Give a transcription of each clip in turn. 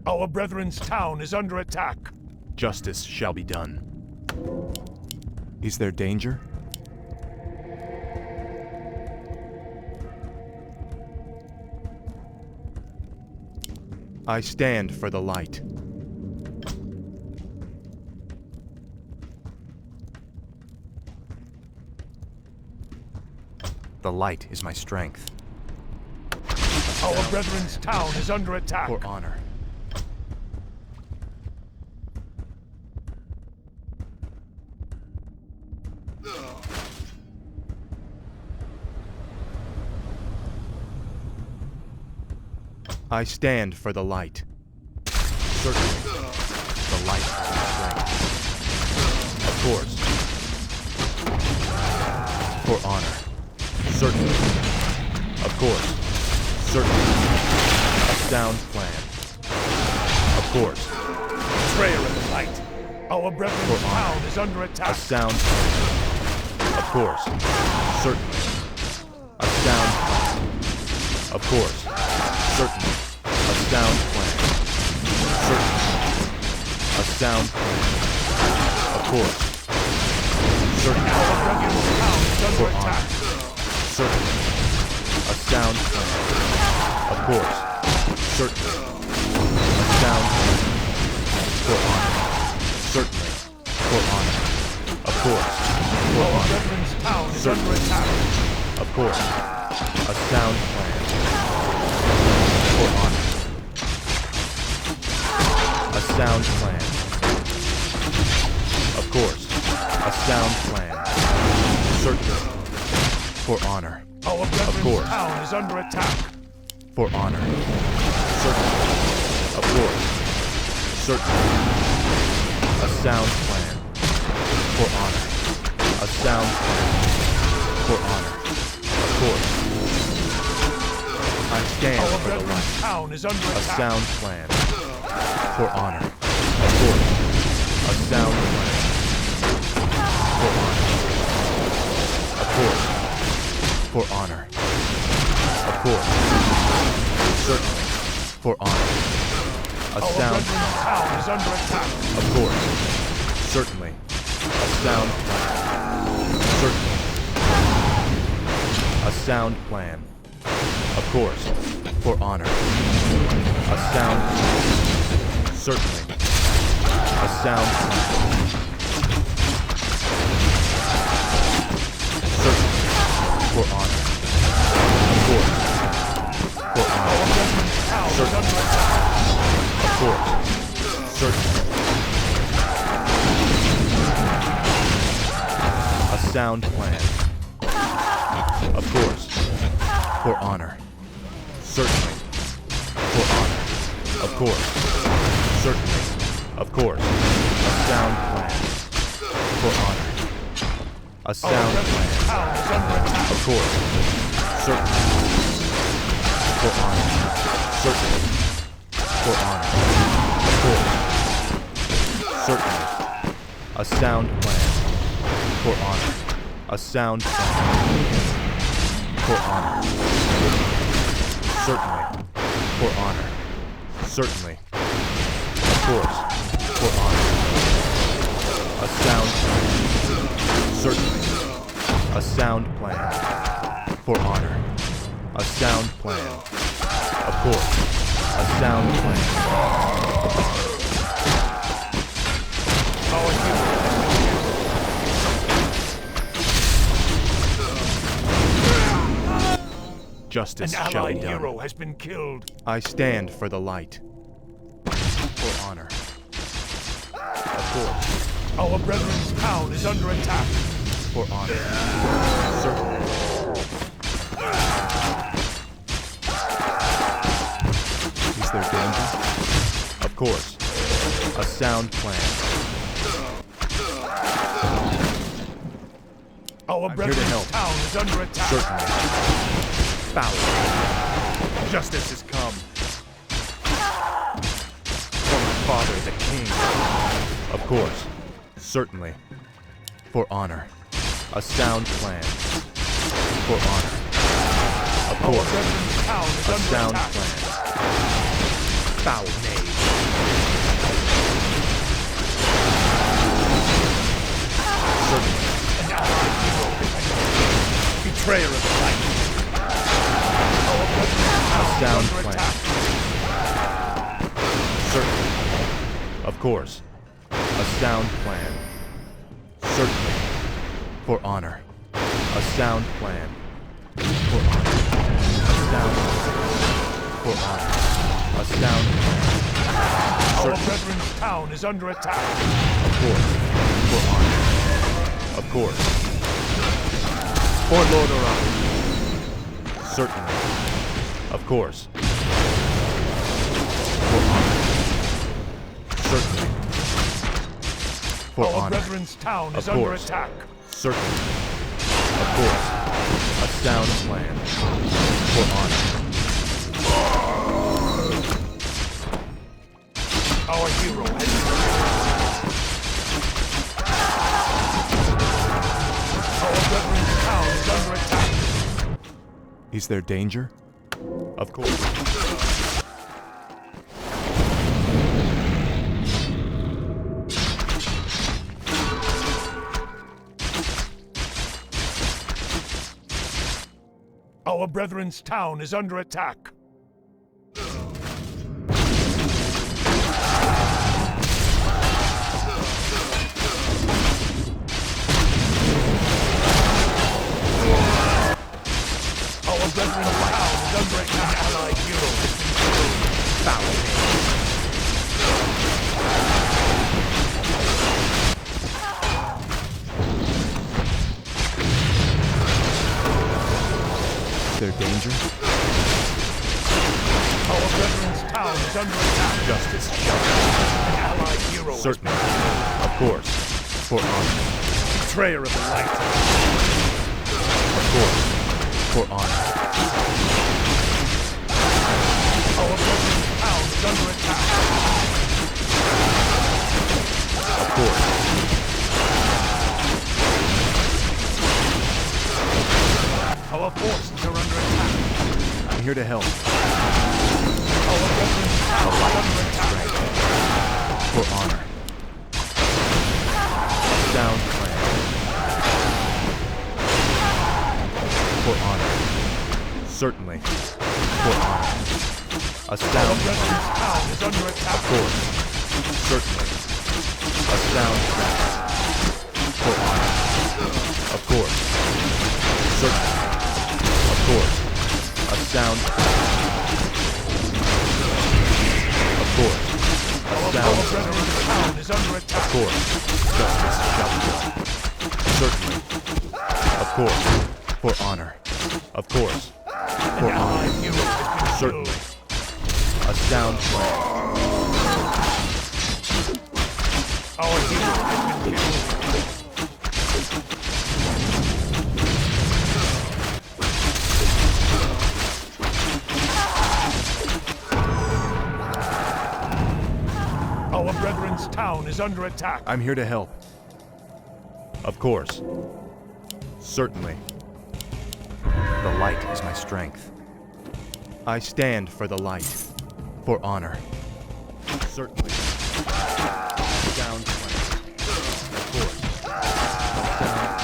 Our brethren's town is under attack. Justice shall be done. Is there danger? I stand for the light. The light is my strength. Our brethren's town is under attack. For honor. I stand for the light. Certainly, the light is my strength. Of course. For honor. Certainly. Of course. Certainly. A sound plan. Of course. Betrayer of the light. Our brethren's town is under attack. A sound plan. Of course. Certainly. A sound plan. Of course. Certainly. A sound plan. Certainly. A sound plan. Of course. Certainly. Our brethren's town is under For attack. honor. Certainly. A sound plan. Of course. Certainly. A sound plan. For honor. Certainly. For honor. Of course. For Our honor. brethren's town is Certainly. under attack. Of course. A sound plan. For honor. A sound plan. Of course. A sound plan. Certainly. For honor. Our Of brethren's course. town is under attack. For honor. Certainly. Of course. Certainly. A sound plan. For honor. A sound plan. For honor. Of course. I stand Our for the brethren's light. town is under A attack. sound plan. For honor. Of course. A sound plan. For honor. Of course. For honor. Of course. Certainly. For honor. A Our sound brethren's plan. town is under attack. Of course. Certainly. A sound plan. Certainly. A sound plan. Of course. For honor. A sound plan. Certainly. A sound plan. Certainly. For honor. Of course. For Our honor. brethren's town is Certainly. under attack. Of course. Certainly. A sound plan. Of course. For honor. Certainly. For honor. Of course. Certainly. Of course. A sound plan. For honor. A Our sound brethren's plan. town is under attack. Of course. Certainly. For honor. Certainly. For honor. Of course. Certainly. A sound plan. For honor. A sound plan. For honor. Certainly. For honor. Certainly. Of course. For honor. A sound plan. Certainly. A sound plan. For honor. A sound plan. Of course. A sound plan. Our hero Justice An shall be allied done. hero has been killed. I stand for the light. For honor. Of course. Our brethren's town is under attack. For honor. Certainly. Is there danger? Of course. A sound plan. Our I'm here to brethren's help. town is under attack. Certainly. Foul. Justice has come. For my father, the king. Of course. Certainly. For honor. A sound plan. For honor. Of Our course. brethren's town is A under sound attack. plan. Foul knave. course. A sound plan. Certainly. For honor. A sound plan. For honor. A sound plan. For honor. A sound plan. Our brethren's town is under attack. Of course. For honor. Of course. For Lord Orion. Certainly. Of course. For honor. Certainly. For Our honor. brethren's town is Of under course. attack. Certainly. Of course. A sound plan. For honor. Our hero has been Our brethren's town is under attack. Is there danger? Of course. Our brethren's town is under attack. Our brethren's town is under attack. An allied hero has been killed. Foul Is there danger? Our brethren's town is under attack. Justice. An allied hero has Certainly. been Of course. For honor. betrayer of the light. Of course. For honor. Our brethren's town is under attack. Of course. Our forces are under attack. I'm here to help. Our brethren's town is under attack. For honor. Sound plan. For honor. Certainly. For honor. A Our sound plan. brethren's town is under attack. Of course. Certainly. A sound plan. For honor. Of course. Certainly. Of course. A sound plan. Of course. A Our sound plan. brethren's town is under Of attack. course. Justice shall be done. Certainly. Of course. For honor. Of course. For An honor. allied hero has been Certainly. killed. A sound plan. Our hero has been killed. Our brethren's town is under attack. I'm here to help. Of course. Certainly. The light is my strength. I stand for the light. For honor. Certainly. Sound plan. Of course. Sound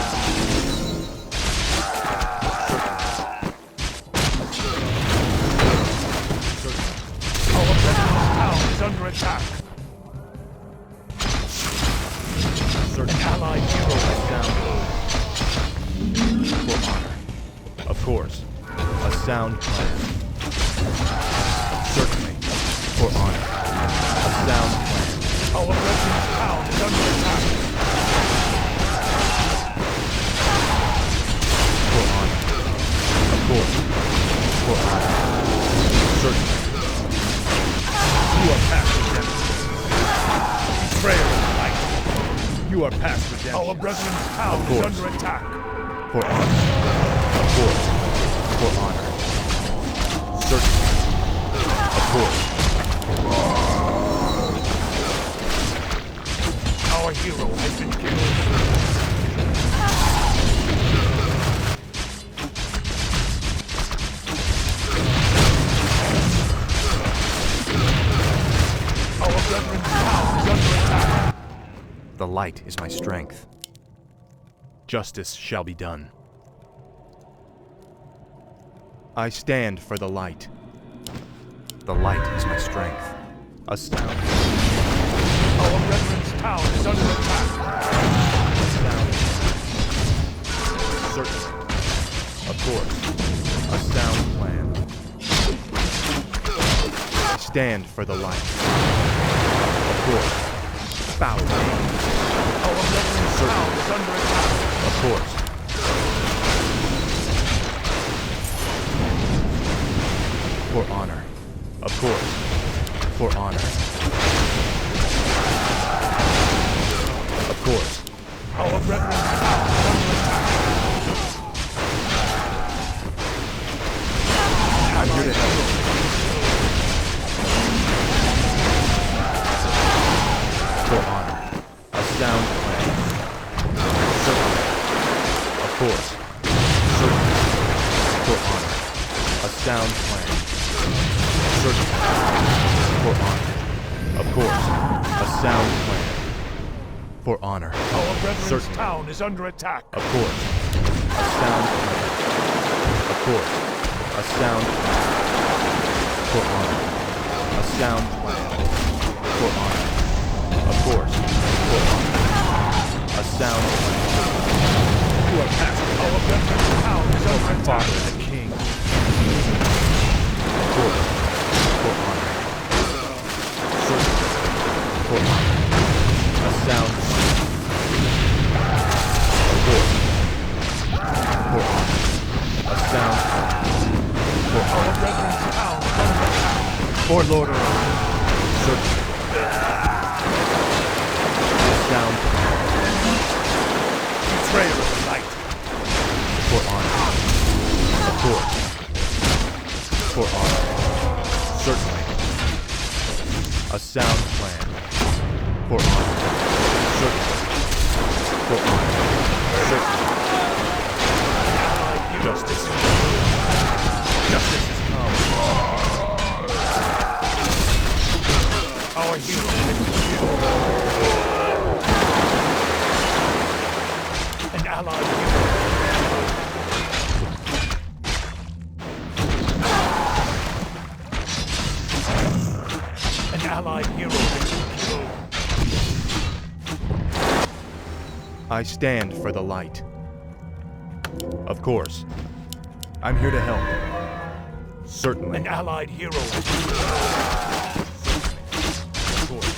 Certainly. Our brethren's town is under attack. An allied hero has down. For honor. Of course. A sound plan. Certainly. For honor. A sound plan. Our brethren's town is under attack. For honor. Of course. For honor. Certainly. You are past redemption. Betrayer of the light. You are past redemption. Our brethren's town is course. under attack. For honor. Of course. For honor. Certainly. Of course. Our hero has been killed. Our brethren's town is under attack. The light is my strength. Justice shall be done. I stand for the light. The light is my strength. A sound. Our brethren's town is under attack. Certainly. Of course. A sound plan. I stand for the light. Of course. Bow down. Our brethren's town is under attack. Of course. For honor. Of course. For honor. Of course. Our brethren's town is under attack. I'm here to help. For honor. A sound plan. Certainly. Of course. Certainly. For honor. A sound plan. Certainly. For honor. Of course. A sound plan. For honor. Our brethren's Certainly. town is under attack. Of course. A sound plan. Of course. A sound plan. For honor. A sound plan. For honor. Of course. For honor. A sound plan. You are past. Our brethren's town is under attack. Father the King. Of course. For honor. Certainly. For honor. A sound plan. Of course. For honor. A sound plan. For Our honor. brethren's town is under attack. For Lord Orion. Certainly. A sound plan. Betrayer of the light. For honor. Of course. For honor. Certainly. A sound plan. For honor. Certainly. For honor. Certainly. Justice. Justice has come. Our hero has been killed. An allied hero. An allied hero has been killed. I stand for the light. Of course. I'm here to help. Certainly. An allied hero has been killed. Of course.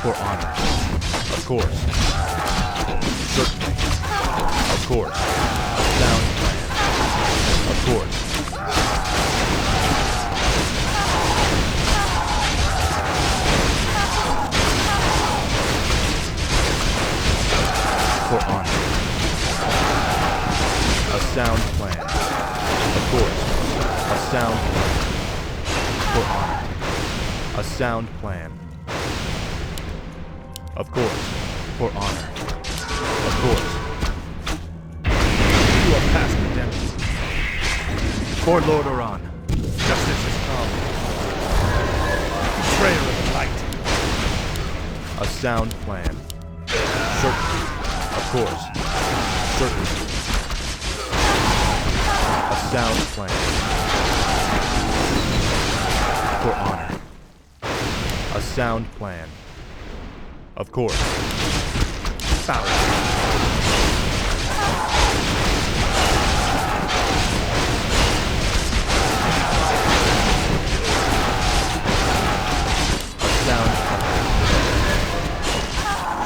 For honor. Of course. Certainly. Of course. A sound plan. Of course. For honor. A sound plan. Of course. A sound plan. For honor. A sound plan. Of course. For honor. Of course. You are past redemption. For Lord Oran. Justice has come. Betrayer of the light. A sound plan. Certainly. Of course. Certainly. A sound plan. For honor. A sound plan. Of course. Bow. A sound plan.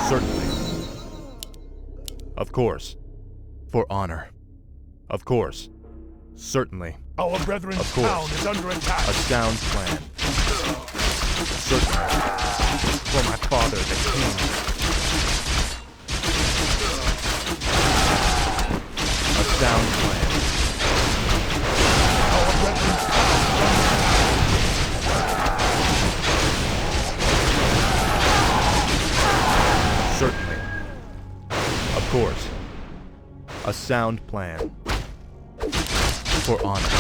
Certainly. Of course. For honor. Of course. Certainly. Our brethren's Of course. town is under attack. A sound plan. Certainly. For my father, the king. A sound plan. Our brethren's town is under attack. Certainly. Of course. A sound plan. For honor.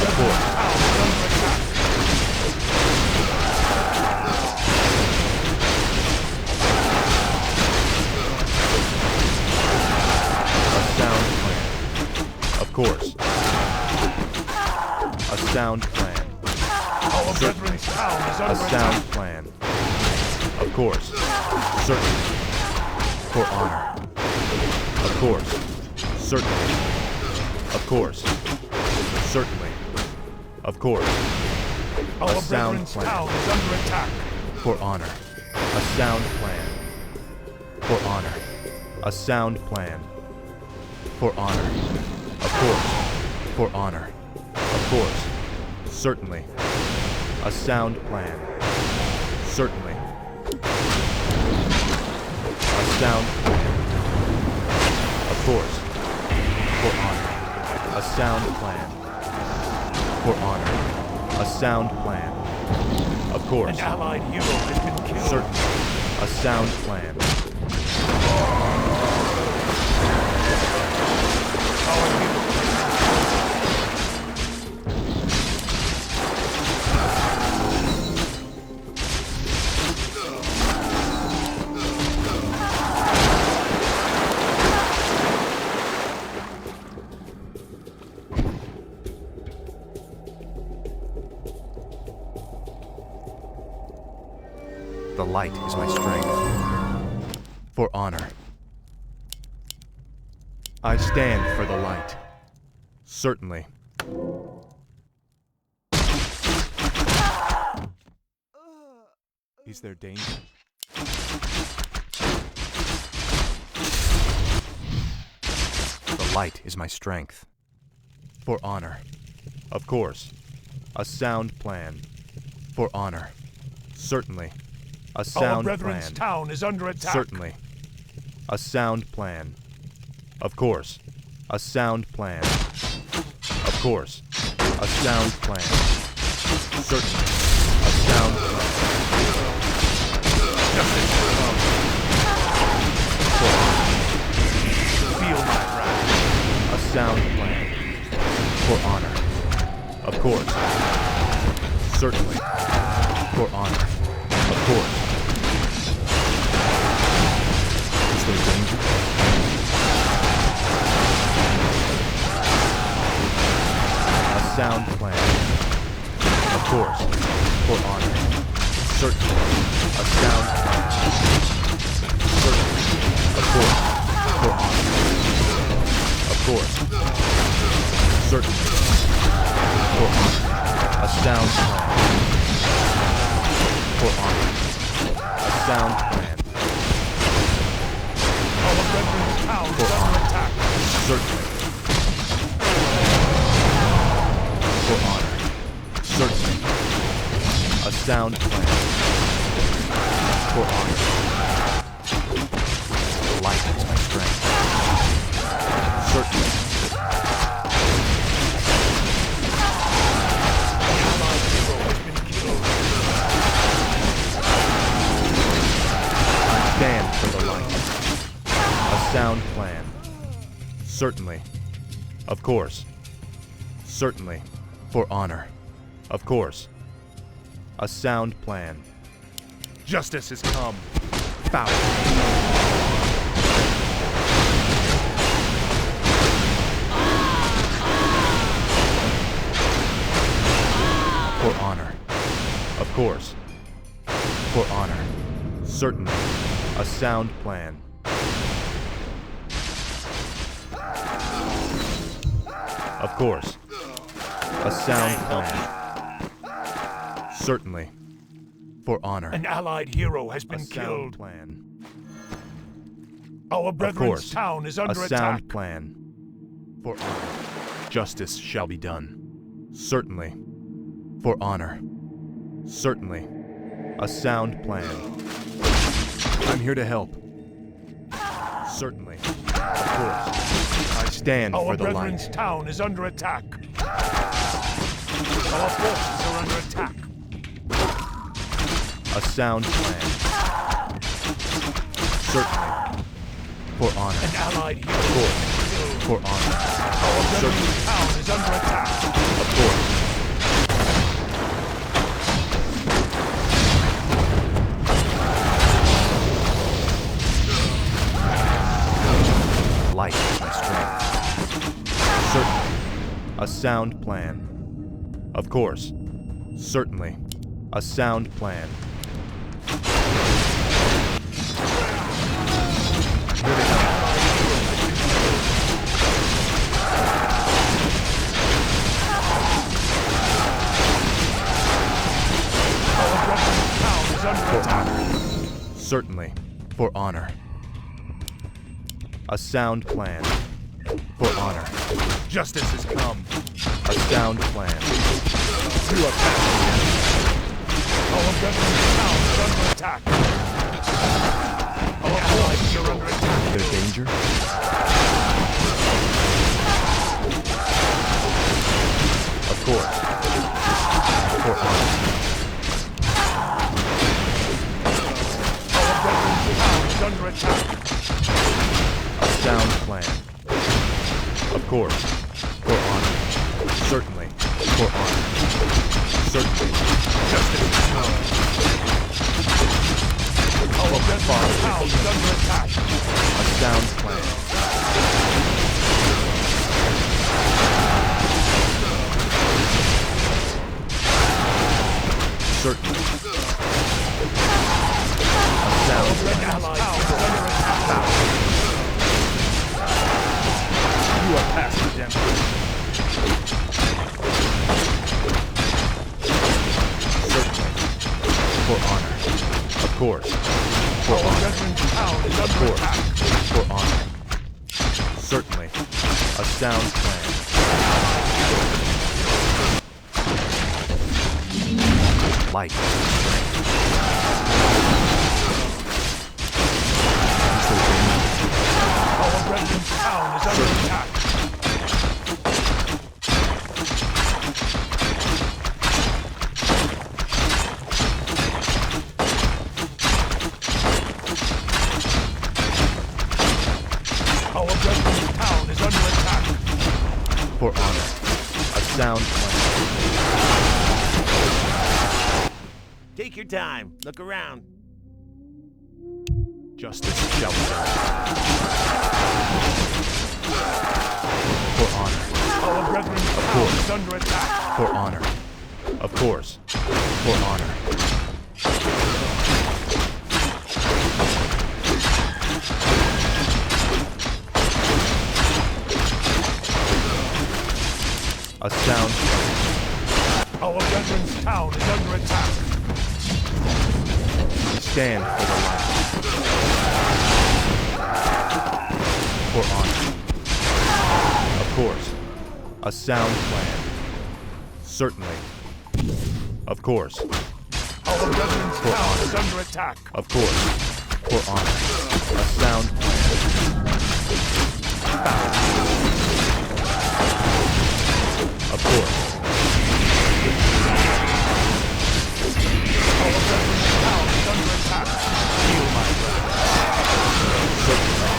Of course. Of course. A sound plan. Our brethren's town is A under sound attack. plan. Of course. Certainly. For honor. Of course. Certainly. Of course. Certainly. Of course. Our A sound brethren's plan. town is under attack. For honor. A sound plan. For honor. A sound plan. For honor. Of course. For honor. Of course. Certainly. A sound plan. Certainly. A sound plan. Of course. For honor. A sound plan. For honor. A sound plan. Of course. An allied hero has been killed. Certainly. A sound plan. Our hero The light is my strength. For honor. I stand for the light. Certainly. Is there danger? The light is my strength. For honor. Of course. A sound plan. For honor. Certainly. A Our sound brethren's plan. town is under attack. Certainly. A sound plan. Of course. A sound plan. Of course. A sound plan. Certainly. A sound plan. Feel my wrath. A sound plan. For honor. Of course. Certainly. For honor. Of course. Is there danger? A sound plan. Of course. For honor. Certainly. A sound plan. Certainly. Of course. For honor. Of course. Certainly. For honor. A sound plan. For honor. A sound plan. Our brethren's town For is under honor. attack. Certainly. For honor. Certainly. A sound plan. For honor. The light is my strength. Certainly. Allied hero has been killed. I stand for the light. A sound plan. Certainly. Of course. Certainly. For honor. Of course. A sound plan. Justice has come. Foul. For honor. Of course. For honor. Certainly. A sound plan. Of course. A sound plan. Certainly. For honor. An allied hero has A been sound killed. plan. Our Of brethren's course. town is A under sound attack. plan. For honor. Justice shall be done. Certainly. For honor. Certainly. A sound plan. I'm here to help. Certainly. Of course. I stand Our for the brethren's light. town is under attack. Our forces are under attack. A sound plan. Certainly. For honor. An allied hero Of has course. been killed. For honor. Our brethren's Certainly. town is under attack. Of course. Light is my strength. Certainly. A sound plan. Of course. Certainly. A sound plan. For honor. Certainly. For honor. A sound plan. For honor. Justice has come. A sound plan. You are passing. Our brethren's town is under attack. Our allies are under attack. Is there danger? Of course. For honor. Our brethren's town is under attack. A sound plan. Of course. For honor. Certainly. For honor. Certainly. Justice has come. Our brethren's town is under attack. A sound plan. Certainly. A sound plan. Allies are under attack. You are past redemption. Certainly. For honor. Of course. For Our honor. brethren's town is Of under course. attack. For honor. Certainly. A sound plan. Light. Our brethren's town is under attack. Our brethren's town is under attack. For honor. A sound plan. Take your time. Look around. Justice shall be done. For honor. Our brethren's town course. is under attack. For honor. Of course. For honor. A sound plan. Our brethren's town is under attack. Stand for the light. For honor. Of course. A sound plan. Certainly. Of course. Our brethren's For town honor. is under attack. Of course. For honor. A sound plan. Of course. Our brethren's town is under attack. Feel my wrath. Certainly.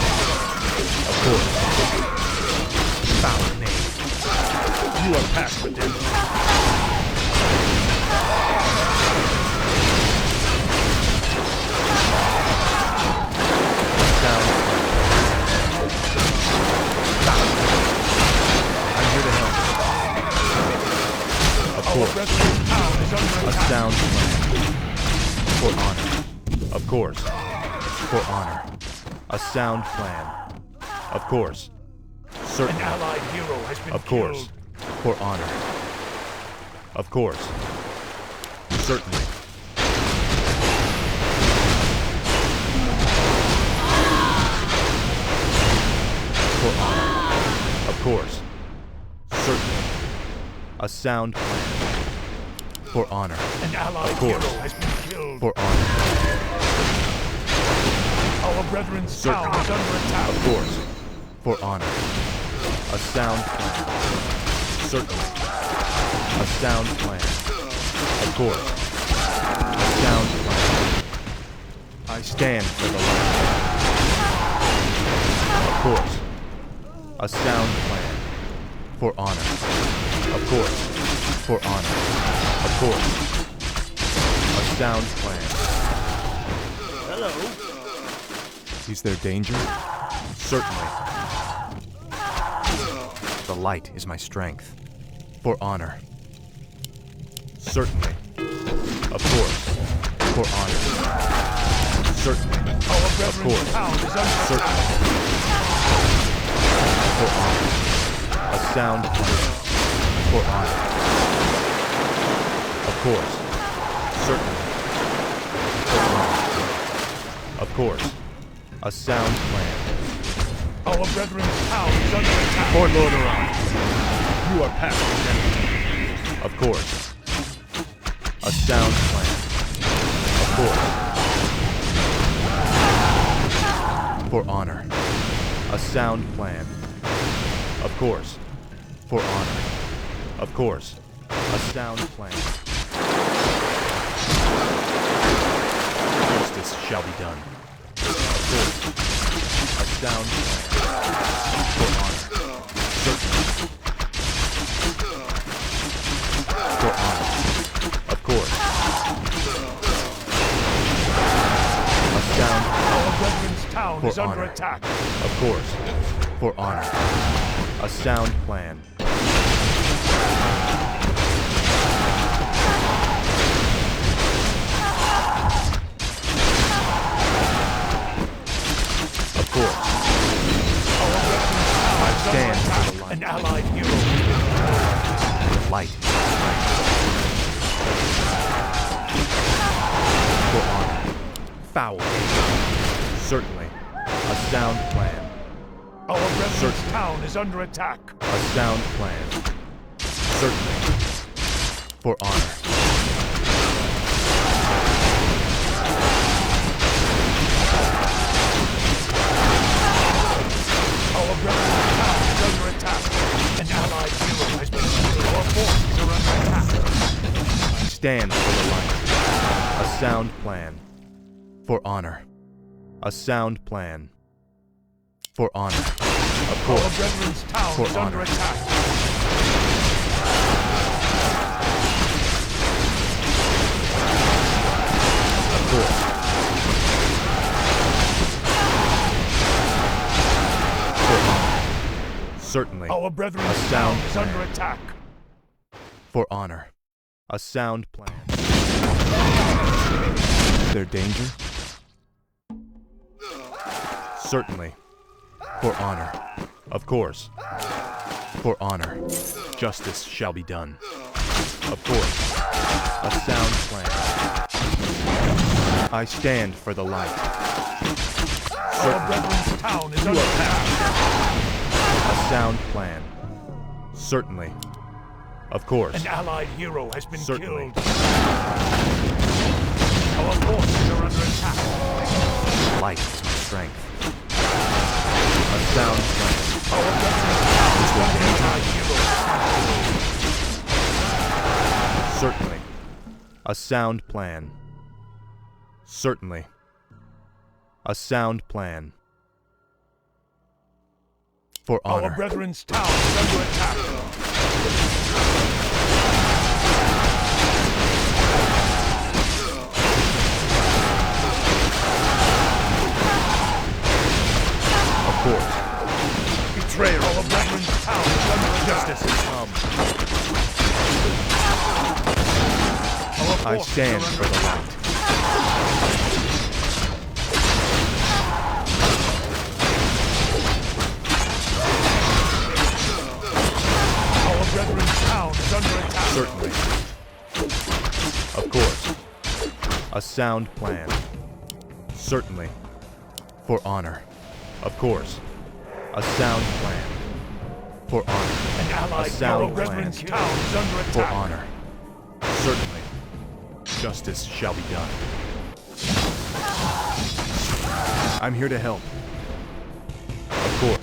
Of course. Foul name. You are past redemption. Sound plan. I'm here to help. Of Our course. brethren's town is under A attack. sound plan. For honor. Of course. For honor. A sound plan. Of course. An Certainly. allied hero has been Of course. killed. For honor. Of course. Certainly. For honor. Of course. Certainly. A sound plan. For honor. An allied Of course. hero has been killed. For honor. Our brethren's town Certainly. is under attack. Of course. For honor. A sound plan. Certainly. A sound plan. Of course. A sound plan. I stand for the light. Of course. A sound plan. For honor. Of course. For honor. Of course. A sound plan. Hello. Is there danger? Certainly. The light is my strength. For honor. Certainly. Of course. For honor. Certainly. Our brethren's town is under Certainly. For honor. A sound plan. For honor. Of course. Certainly. For honor. Of course. A sound plan. Our brethren's town is under attack. For Lord Iran. You are past redemption. Of course. A sound plan. Of course. For honor. A sound plan. Of course. For honor. Of course. A sound plan. Justice shall be done. Of course. A sound plan. For honor. Certainly. For honor. Of course. A sound Our brethren's town For is under honor. attack. Of course. For honor. A sound plan. Of course. Our brethren's town I is stand under for attack. the light. An allied hero. Light. For honor. Foul. Certainly. A sound plan. Our brethren's Certainly. town is under attack. A sound plan. Certainly. For honor. Our brethren's town is under attack. An allied hero has been killed. Our forces are under attack. Stand for the light. A sound plan. For honor. A sound plan. For honor. Of Our course. brethren's town For is under honor. attack. Of course. For honor. Certainly. Our brethren's A town sound is plan. under attack. For honor. A sound plan. Is there danger? Certainly. For honor. Of course. For honor. Justice shall be done. Of course. A sound plan. I stand for the light. Our Certainly. brethren's town is You under are attack. A sound plan. Certainly. Of course. An allied hero has been Certainly. killed. Our forces are under attack. Light is my strength. A sound plan. Our brethren's town is under attack. Certainly. A sound plan. Certainly. A sound plan. For Our honor. brethren's town is under attack. Of course. Betrayal. Our brethren's town is under attack. Justice has come. Our I forces stand are for under the attack. light. Our brethren's town is under attack. Certainly. Of course. A sound plan. Certainly. For honor. Of course. A sound plan. For honor. An allied A sound hero. Brethren's plan. town is under For attack. honor. Certainly. Justice shall be done. I'm here to help. Of course.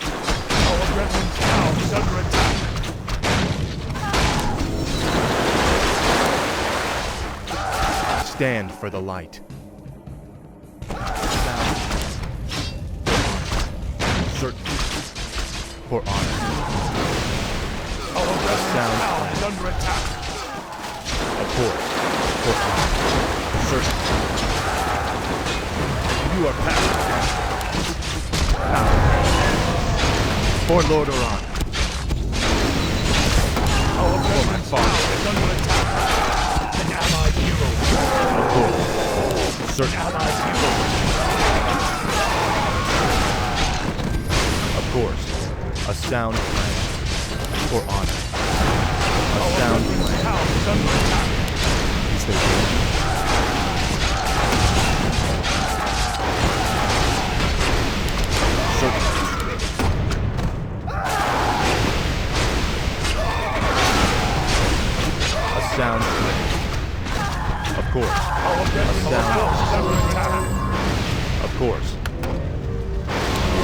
Our brethren's town is under attack. Stand for the light. Certainly. For honor. Our brethren's sound town plan. is under attack. Of course. For honor. Certainly. You are past. For Lord Oran. Our brethren's town is under attack. An allied hero. Of course. An Certainly. allied hero. Of course. A sound plan. For honor. A Our sound brethren's plan. town is under attack. Is there danger? Certainly. A sound plan. Of course. Our brethren's sound. town is under attack. Of course.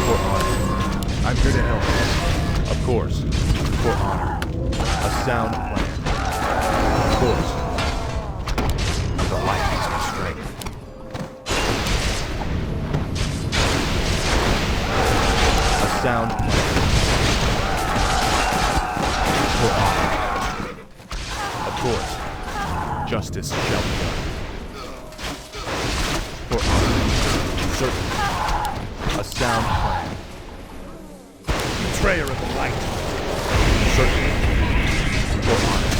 For honor. I'm here to help. Of course. For honor. A sound plan. Of course. The light is my strength. A sound plan. For honor. Of course. Justice shall be done. For honor. Certainly. A sound plan. Betrayer of the light. Certainly. For honor.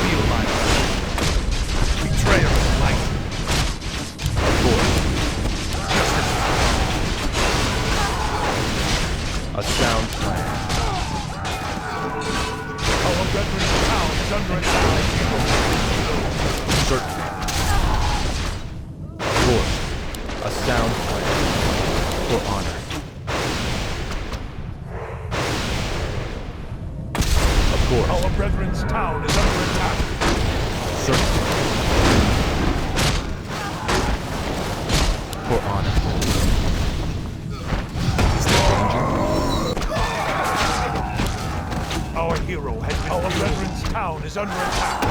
Feel my wrath. Betrayer of the light. Of course. A sound plan. Our brethren's town is under attack. Certainly. Of course. A sound plan. For honor. Of course. Our brethren's town is under attack. Certainly. For honor. Is there danger? Our hero has been. Our brethren's town is under attack.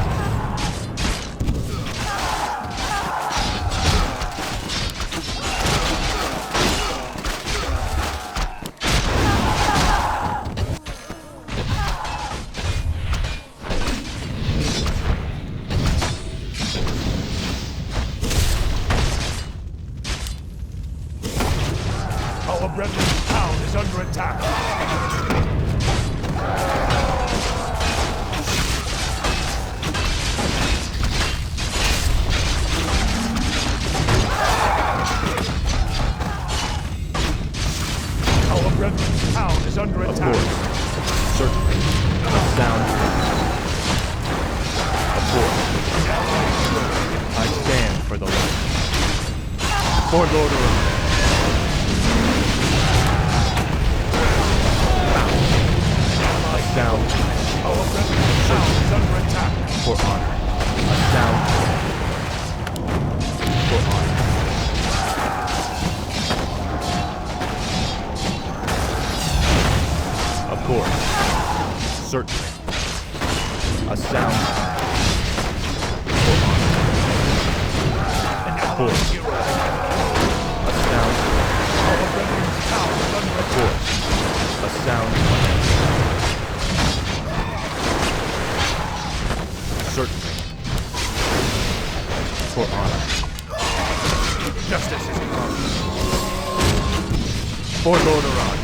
Our brethren's town is under attack. Our brethren's town is under Of attack. course. Certainly. A sound plan. Of course. I stand for the light. For Lord Oran. A sound plan. Our brethren's town is under attack. For honor. A sound plan. For honor. Of course. Certainly. A sound plan. For honor. An Of course. allied hero. A sound plan. Our brethren's town is under Of attack. course. A sound plan. Certainly. For honor. Justice is come. For Lord Oran.